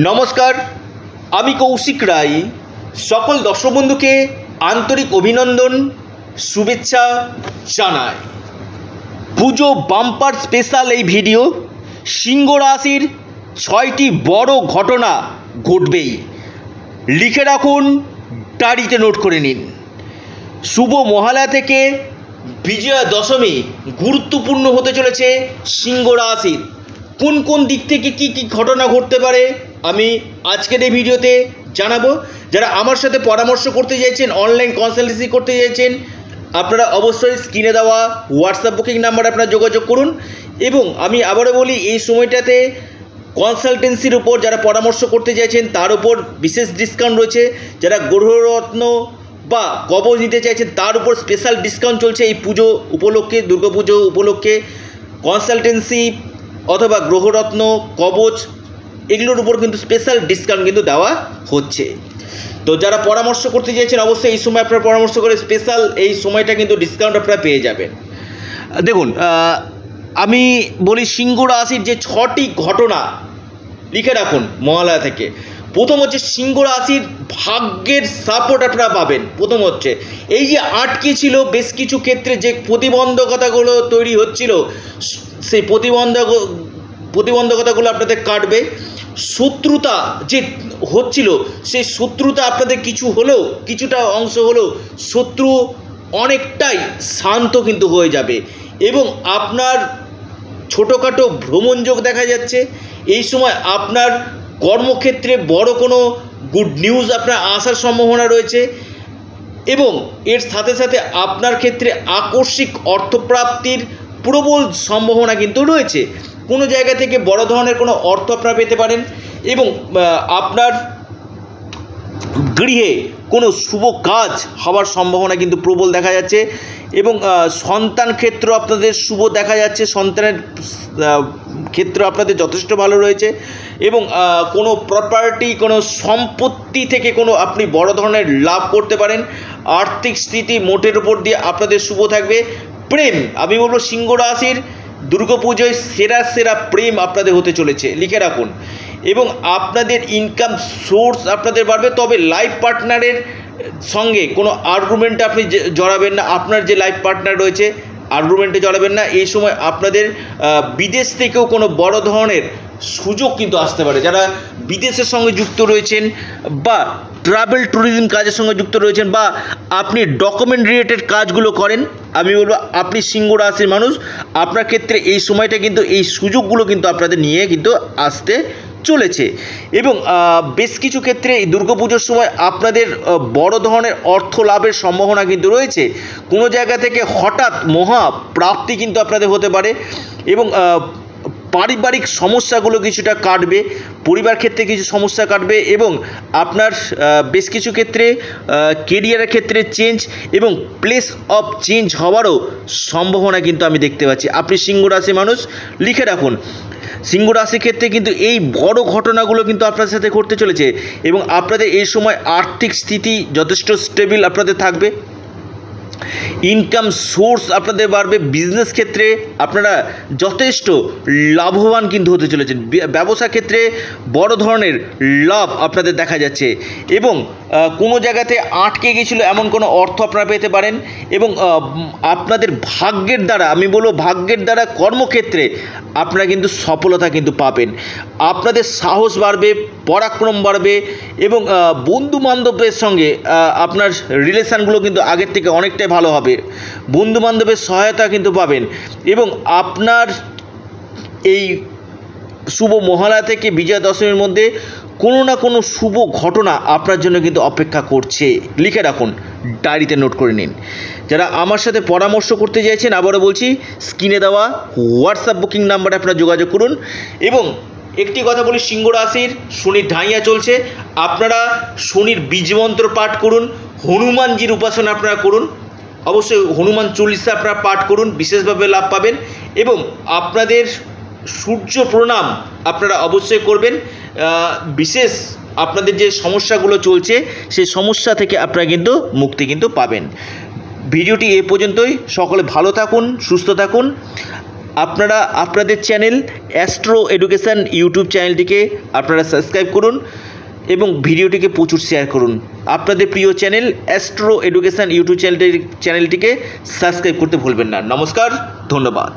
নমস্কার, আমি কৌশিক রায়। সকল দর্শক বন্ধুকে আন্তরিক অভিনন্দন, শুভেচ্ছা জানাই। পুজো বাম্পার স্পেশাল এই ভিডিও। সিংহ রাশির 6টি বড় ঘটনা ঘটবেই, লিখে রাখুন, ডায়েরিতে নোট করে নিন। শুভ মহালয়া থেকে বিজয়া দশমী গুরুত্বপূর্ণ হতে চলেছে সিংহ রাশির। কোন কোন দিক থেকে কি কি ঘটনা ঘটতে পারে আমি আজকের এই ভিডিওতে জানাবো। যারা আমার সাথে পরামর্শ করতে চাইছেন, অনলাইন কনসালটেন্সি করতে চাইছেন, আপনারা অবশ্যই স্ক্রিনে দেওয়া হোয়াটসঅ্যাপ বুকিং নাম্বারে আপনারা যোগাযোগ করুন। এবং আমি আবারও বলি, এই সময়টাতে কনসালটেন্সির উপর যারা পরামর্শ করতে চাইছেন তার উপর বিশেষ ডিসকাউন্ট রয়েছে। যারা গ্রহরত্ন বা কবচ নিতে চাইছেন তার উপর স্পেশাল ডিসকাউন্ট চলছে এই পুজো উপলক্ষে, দুর্গাপুজো উপলক্ষে। কনসালটেন্সি অথবা গ্রহরত্ন, কবচ এগুলোর উপর কিন্তু স্পেশাল ডিসকাউন্ট কিন্তু দেওয়া হচ্ছে। তো যারা পরামর্শ করতে চাইছেন অবশ্যই এই সময় আপনারা পরামর্শ করে স্পেশাল এই সময়টা কিন্তু ডিসকাউন্ট আপনারা পেয়ে যাবেন। দেখুন, আমি বলি সিংহ রাশির যে 6টি ঘটনা লিখে রাখুন মহালয়া থেকে। প্রথম হচ্ছে সিংহ রাশির ভাগ্যের সাপোর্ট আপনারা পাবেন। প্রথম হচ্ছে এই যে আটকে ছিল বেশ কিছু ক্ষেত্রে যে প্রতিবন্ধকতাগুলো তৈরি হচ্ছিল, সেই প্রতিবন্ধকতাগুলো আপনাদের কাটবে। শত্রুতা যে হচ্ছিল সেই শত্রুতা আপনাদের কিছুটা অংশ হলেও শত্রু অনেকটাই শান্ত কিন্তু হয়ে যাবে। এবং আপনার ছোটোখাটো ভ্রমণযোগ দেখা যাচ্ছে। এই সময় আপনার কর্মক্ষেত্রে বড় কোনো গুড নিউজ আপনার আসার সম্ভাবনা রয়েছে। এবং এর সাথে সাথে আপনার ক্ষেত্রে আকস্মিক অর্থপ্রাপ্তির প্রবল সম্ভাবনা কিন্তু রয়েছে। কোনো জায়গা থেকে বড় ধরনের কোনো অর্থ আপনারা পেতে পারেন। এবং আপনার গৃহে কোনো শুভ কাজ হওয়ার সম্ভাবনা কিন্তু প্রবল দেখা যাচ্ছে। এবং সন্তান ক্ষেত্র আপনাদের শুভ দেখা যাচ্ছে, সন্তানের ক্ষেত্র আপনাদের যথেষ্ট ভালো রয়েছে। এবং কোনো প্রপার্টি, কোনো সম্পত্তি থেকে কোনো আপনি বড় ধরনের লাভ করতে পারেন। আর্থিক স্থিতি মোটের উপর দিয়ে আপনাদের শুভ থাকবে। প্রেম, আমি বলবো সিংহ রাশির দুর্গাপুজোয় সেরা প্রেম আপনাদের হতে চলেছে, লিখে রাখুন। এবং আপনাদের ইনকাম সোর্স আপনাদের বাড়বে। তবে লাইফ পার্টনারের সঙ্গে কোনো আর্গুমেন্টে আপনি জড়াবেন না। আপনার যে লাইফ পার্টনার রয়েছে আর্গুমেন্টে জড়াবেন না। এই সময় আপনাদের বিদেশ থেকেও কোনো বড় ধরনের সুযোগ কিন্তু আসতে পারে। যারা বিদেশের সঙ্গে যুক্ত রয়েছেন বা ট্রাভেল ট্যুরিজম কাজের সঙ্গে যুক্ত রয়েছেন বা আপনি ডকুমেন্ট রিলেটেড কাজগুলো করেন, আমি বলবো আপনি সিংহ রাশির মানুষ, আপনার ক্ষেত্রে এই সময়টা কিন্তু এই সুযোগগুলো কিন্তু আপনাদের নিয়ে কিন্তু আসতে চলেছে। এবং বেশ কিছু ক্ষেত্রে এই দুর্গাপুজোর সময় আপনাদের বড় ধরনের অর্থ লাভের সম্ভাবনা কিন্তু রয়েছে। কোনো জায়গা থেকে হঠাৎ মহা প্রাপ্তি কিন্তু আপনাদের হতে পারে। এবং পারিবারিক সমস্যাগুলো কিছুটা কাটবে, পরিবার ক্ষেত্রে কিছু সমস্যা কাটবে। এবং আপনার বেশ কিছু ক্ষেত্রে কেরিয়ারের ক্ষেত্রে চেঞ্জ এবং প্লেস অফ চেঞ্জ হওয়ারও সম্ভাবনা কিন্তু আমি দেখতে পাচ্ছি। আপনি সিংহ রাশি মানুষ, লিখে রাখুন। সিংহ রাশির ক্ষেত্রে কিন্তু এই বড় ঘটনাগুলো কিন্তু আপনার সাথে ঘটতে চলেছে। এবং আপনাদের এই সময় আর্থিক স্থিতি যথেষ্ট স্টেবল আপনাদের থাকবে। ইনকাম সোর্স আপনাদের বাড়বে। বিজনেস ক্ষেত্রে আপনারা যথেষ্ট লাভবান কিন্তু হতে চলেছেন। ব্যবসা ক্ষেত্রে বড় ধরনের লাভ আপনাদের দেখা যাচ্ছে। এবং কোনো জায়গাতে আটকে গিয়েছিল এমন কোনো অর্থ আপনারা পেতে পারেন। এবং আপনাদের ভাগ্যের দ্বারা, আমি বলবো ভাগ্যের দ্বারা কর্মক্ষেত্রে আপনারা কিন্তু সফলতা কিন্তু পাবেন। আপনাদের সাহস বাড়বে, পরাক্রম বাড়বে। এবং বন্ধুবান্ধবের সঙ্গে আপনার রিলেশানগুলো কিন্তু আগের থেকে অনেকটাই ভালো হবে। বন্ধুবান্ধবের সহায়তা কিন্তু পাবেন। এবং আপনার এই শুভ মহালয়া থেকে বিজয়া দশমীর মধ্যে কোনো না কোনো শুভ ঘটনা আপনার জন্য কিন্তু অপেক্ষা করছে, লিখে রাখুন, ডায়েরিতে নোট করে নিন। যারা আমার সাথে পরামর্শ করতে চাইছেন আবারও বলছি, স্ক্রিনে দেওয়া হোয়াটসঅ্যাপ বুকিং নাম্বারে আপনারা যোগাযোগ করুন। এবং একটি কথা বলি, সিংহ রাশির শনির ঢাইয়া চলছে। আপনারা শনির বীজমন্ত্র পাঠ করুন, হনুমানজির উপাসনা আপনারা করুন, অবশ্যই হনুমান চল্লিশা আপনারা পাঠ করুন, বিশেষভাবে লাভ পাবেন। এবং আপনাদের সূর্য প্রণাম আপনারা অবশ্যই করবেন। বিশেষ আপনাদের যে সমস্যাগুলো চলছে সেই সমস্যা থেকে আপনারা কিন্তু মুক্তি কিন্তু পাবেন। ভিডিওটি এ পর্যন্তই। সকলে ভালো থাকুন, সুস্থ থাকুন। আপনারা আপনাদের চ্যানেল অ্যাস্ট্রো এডুকেশান ইউটিউব চ্যানেলটিকে আপনারা সাবস্ক্রাইব করুন এবং ভিডিওটিকে প্রচুর শেয়ার করুন। আপনাদের প্রিয় চ্যানেল অ্যাস্ট্রো এডুকেশান ইউটিউব চ্যানেলটিকে সাবস্ক্রাইব করতে ভুলবেন না। নমস্কার, ধন্যবাদ।